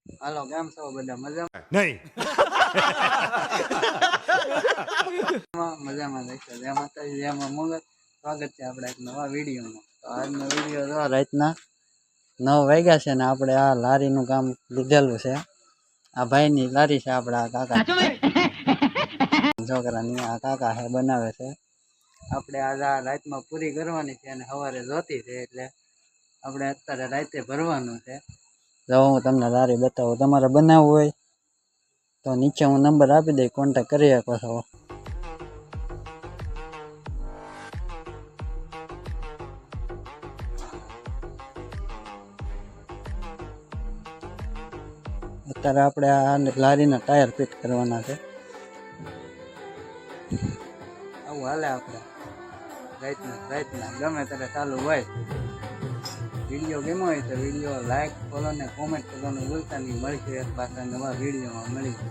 હાલો કેમ છો બધા મજામાં? નહીં. મજામાં રહેશો. જય માતાજી, જય મા મોગલ. સ્વાગત છે આપણા એક નવા વિડીયોમાં. તો આજનો વિડીયો જો રાતના 9 વાગ્યા છે ને આપણે આ લારીનું કામ લીધેલું છે. આ ભાઈની લારી છે, આપણા કાકા છોકરાની આ કાકા છે બનાવે છે. આપણે આ રાતમાં પૂરી કરવાની છે અને સવારે જોતી છે, એટલે આપણે અત્યારે રાતે ભરવાનું છે. જો હું તમને લારી બતાવું, તમારે બનાવવું હોય તો નીચે હું નંબર આપી દઈ, કોન્ટેક્ટ કરી શકો છો. અત્યારે આપણે આ લારીના ટાયર ફિટ કરવાના છે. આવું હાલે આપણે રાતના ગમે ત્યારે ચાલુ હોય. વિડીયો ગમ્યો હોય તો વિડીયો લાઈક, ફોલો ને કોમેન્ટ કરવાનું ભૂલતા નહીં. મળીશું એક પાછા નવા વિડીયોમાં મળીશું.